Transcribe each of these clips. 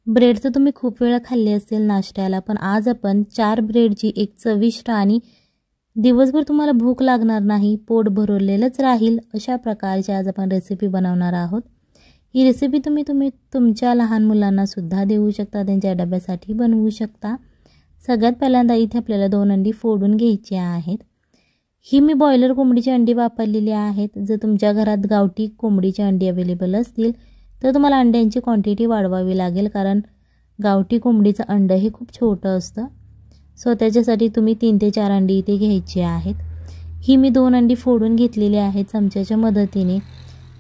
Bread तर तुम्ही खूप वेळा खाल्ले असेल नाश्त्याला, पण आज आपण 4 ब्रेडची एक चविष्ट आणि दिवसभर तुम्हाला भूक लागणार नाही, पोट भरलेलंच राहील अशा प्रकारची आज आपण रेसिपी बनवणार आहोत। ही रेसिपी तुम्ही तुमच्या लहान मुलांना सुद्धा देऊ शकता, त्यांच्या डब्यासाठी बनवू शकता। सगळ्यात पहिल्यांदा इथे आपल्याला 2 अंडी फोडून घ्यायची आहेत। ही मी बॉयलर कोंबडीची अंडी वापरलेली आहेत। जर तुमच्या घरात गावठी कोंबडीची अंडी अवेलेबल असतील तर तुम्हाला अंड्यांची क्वांटिटी वाढवावी लागेल, कारण गावठी कोंबडीचं अंड हे खूप छोटं असतं। सो त्याच्यासाठी तुम्ही 3 ते 4 अंडी इथे घ्यायची आहेत। ही मी 2 अंडी फोडून घेतलेली आहेत चमच्याच्या मदतीने,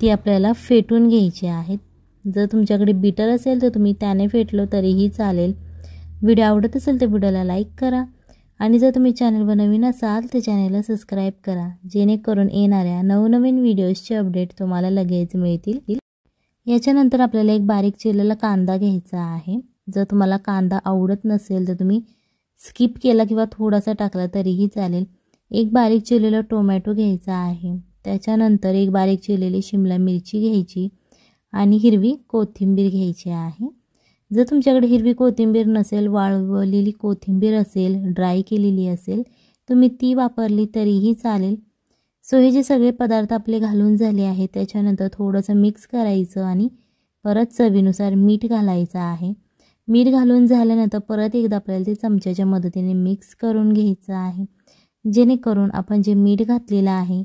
ती आपल्याला फेटून घ्यायची आहेत। जर तुमच्याकडे बीटर असेल तर तुम्ही त्याने फेटलो तरीही चालेल। व्हिडिओ आवडत असेल तर व्हिडिओला लाईक करा आणि जर तुम्ही चॅनलवर नवीन असाल तर चॅनलला सबस्क्राईब करा, जेणेकरून येणाऱ्या नवनवीन व्हिडिओजचे अपडेट तुम्हाला लगेच मिळतील। याच्यानंतर आपल्याला एक बारीक चिरलेला कांदा घ्यायचा आहे। जर तुम्हाला कांदा आवडत नसेल तर तुम्ही स्किप केला किंवा थोडासा टाकला तरीही चालेल। एक बारीक चिरलेला टोमॅटो घ्यायचा आहे। त्याच्यानंतर एक बारीक चिरलेली शिमला मिरची घ्यायची आणि हिरवी कोथिंबीर घ्यायची आहे। जर तुमच्याकडे हिरवी कोथिंबीर नसेल, वाळवलेली कोथिंबीर असेल, ड्राय केलेली असेल, तुम्ही ती वापरली तरीही चालेल। सो हे जे सगळे पदार्थ आपले घालून झाले आहेत, त्याच्यानंतर थोडंसं मिक्स करायचं आणि परत चवीनुसार मीठ घालायचं आहे। मीठ घालून झाल्यानंतर परत एकदा आपल्याला ते चमच्याच्या मदतीने मिक्स करून घ्यायचं आहे, जेणेकरून आपण जे मीठ घातलेलं आहे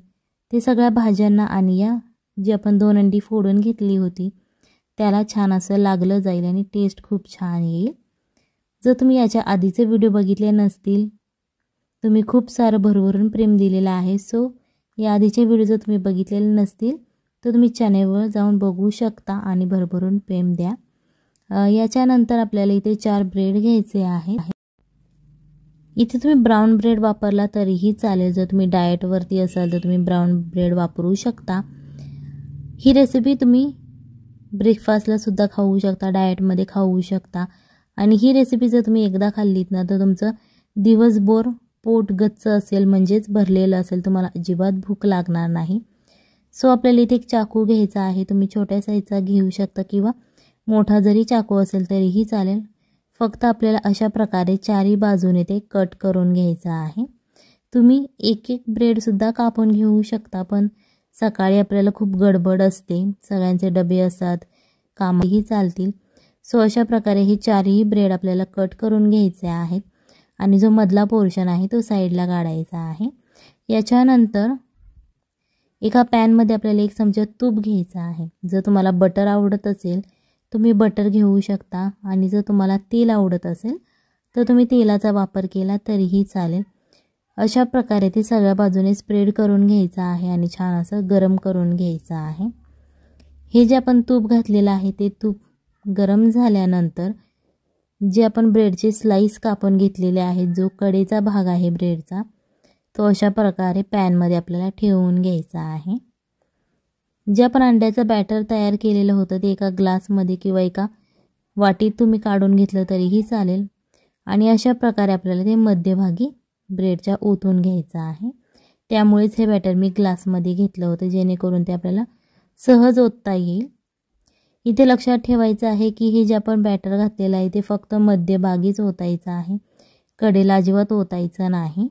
ते सगळ्या भाज्यांना आणि या जी आपण 2 अंडी फोडून घेतली होती त्याला छान असं लागलं जाईल आणि टेस्ट खूप छान येईल। जर तुम्ही याच्या आधीचे व्हिडिओ बघितले नसतील, तुम्ही खूप सारं भरभरून प्रेम दिलेलं आहे। सो या आधीचे व्हिडिओ जर तुम्ही बघितलेले नसतील तर तुम्ही चॅनलवर जाऊन बघू शकता आणि भरभरून प्रेम द्या। याच्यानंतर आपल्याला इथे 4 ब्रेड घ्यायचे आहे। इथे तुम्ही ब्राउन ब्रेड वापरला तरीही चालेल। जर तुम्ही डाएटवरती असाल तर तुम्ही ब्राउन ब्रेड वापरू शकता। ही रेसिपी तुम्ही ब्रेकफास्टला सुद्धा खाऊ शकता, डाएटमध्ये खाऊ शकता आणि ही रेसिपी जर तुम्ही एकदा खाल्लीत ना तर तुमचं दिवसभर पोट गच्च असेल, म्हणजेच भरलेलं असेल, तुम्हाला अजिबात भूक लागणार नाही। सो आपल्याला इथे एक चाकू घ्यायचा आहे। तुम्ही छोट्या साईजचा घेऊ शकता किंवा मोठा जरी चाकू असेल तरीही चालेल। फक्त आपल्याला अशा प्रकारे चारी बाजूने ते कट करून घ्यायचं आहे। तुम्ही एक ब्रेड सुद्धा कापून घेऊ शकता, पण सकाळी आपल्याला खूप गडबड असते, सगळ्यांचे डबे असतात, कामही चालतील। सो अशा प्रकारे हे 4ही ब्रेड आपल्याला कट करून घ्यायचे आहेत आणि जो मधला पोर्शन आहे तो साईडला काढायचा आहे। याच्यानंतर एका पॅनमध्ये आपल्याला 1 चमचा तूप घ्यायचा आहे। जर तुम्हाला बटर आवडत असेल तुम्ही बटर घेऊ शकता आणि जर तुम्हाला तेल आवडत असेल तर तुम्ही तेलाचा वापर केला तरीही चालेल। अशा प्रकारे ते सगळ्या बाजूने स्प्रेड करून घ्यायचं आहे आणि छान असं गरम करून घ्यायचं आहे। हे जे आपण तूप घातलेलं आहे ते तूप गरम झाल्यानंतर जे आपण ब्रेडचे स्लाइस कापून घेतलेले आहेत, जो कडेचा भाग आहे ब्रेडचा, तो अशा प्रकारे पॅनमध्ये आपल्याला ठेवून घ्यायचा आहे। जे आपण अंड्याचं बॅटर तयार केलेलं होतं ते एका ग्लासमध्ये किंवा एका वाटीत तुम्ही काढून घेतलं तरीही चालेल आणि अशा प्रकारे आपल्याला ते मध्यभागी ब्रेडच्या ओतून घ्यायचं आहे। त्यामुळेच हे बॅटर मी ग्लासमध्ये घेतलं होतं, जेणेकरून ते आपल्याला सहज ओतता येईल। इथे लक्षात ठेवायचं आहे की हे जे आपण बॅटर घातलेलं आहे ते फक्त मध्यभागीच ओतायचं आहे, कडेला अजिबात ओतायचं नाही।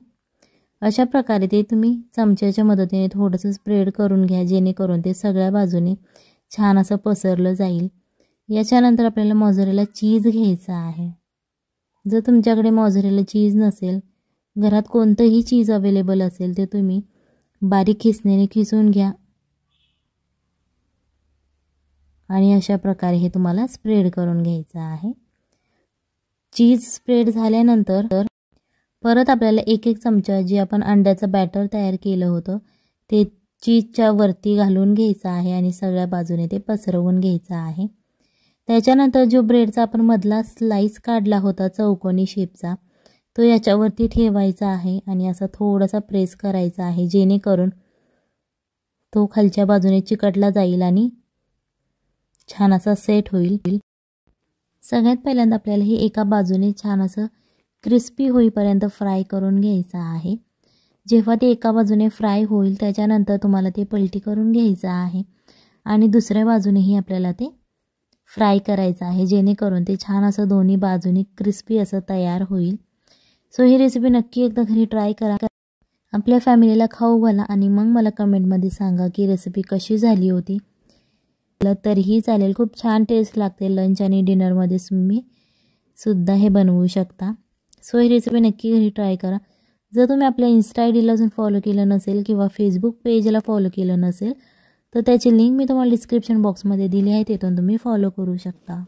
अशा प्रकारे ते तुम्ही चमच्याच्या मदतीने थोडंसं स्प्रेड करून घ्या, जेणेकरून ते सगळ्या बाजूने छान असं पसरलं जाईल। याच्यानंतर आपल्याला मोझरेला चीज घ्यायचा आहे। जर तुमच्याकडे मोझरेला चीज नसेल, घरात कोणतंही चीज अवेलेबल असेल ते तुम्ही बारीक खिसणीने खिसून घ्या आणि अशा प्रकारे हे तुम्हाला स्प्रेड करून घ्यायचं आहे। चीज स्प्रेड झाल्यानंतर परत आपल्याला 1 चमचा जे आपण अंड्याचं बॅटर तयार केलं होतं ते चीजच्या वरती घालून घ्यायचं आहे आणि सगळ्या बाजूने ते पसरवून घ्यायचं आहे। त्याच्यानंतर जो ब्रेडचा आपण मधला स्लाइस काढला होता चौकोनी शेपचा, तो याच्यावरती ठेवायचा आहे आणि असा थोडासा प्रेस करायचा आहे, जेणेकरून तो खालच्या बाजूने चिकटला जाईल आणि छान असा सेट होईल। सगळ्यात पहिल्यांदा आपल्याला हे एका बाजूने छान असं क्रिस्पी होईपर्यंत फ्राय करून घ्यायचं आहे। जेव्हा ते एका बाजूने फ्राय होईल त्याच्यानंतर तुम्हाला ते पलटी करून घ्यायचं आहे आणि दुसऱ्या बाजूनेही आपल्याला ते फ्राय करायचं आहे, जेणेकरून ते छान असं दोन्ही बाजूनी क्रिस्पी असं तयार होईल. सो ही रेसिपी नक्की एकदा घरी ट्राय करा, आपल्या फॅमिलीला खाऊ घाला आणि मग मला कमेंटमध्ये सांगा की रेसिपी कशी झाली होती. तरीही चालेल, खूप छान टेस्ट लागते. लंच आणि डिनरमध्ये तुम्ही सुद्धा हे बनवू शकता. सो ही रेसिपी नक्की घरी ट्राय करा. जर तुम्ही आपल्या इन्स्टा आयडीला अजून फॉलो केलं नसेल किंवा फेसबुक पेजला फॉलो केलं नसेल तर त्याची लिंक मी तुम्हाला डिस्क्रिप्शन बॉक्समध्ये दिली आहे, तिथून तुम्ही फॉलो करू शकता.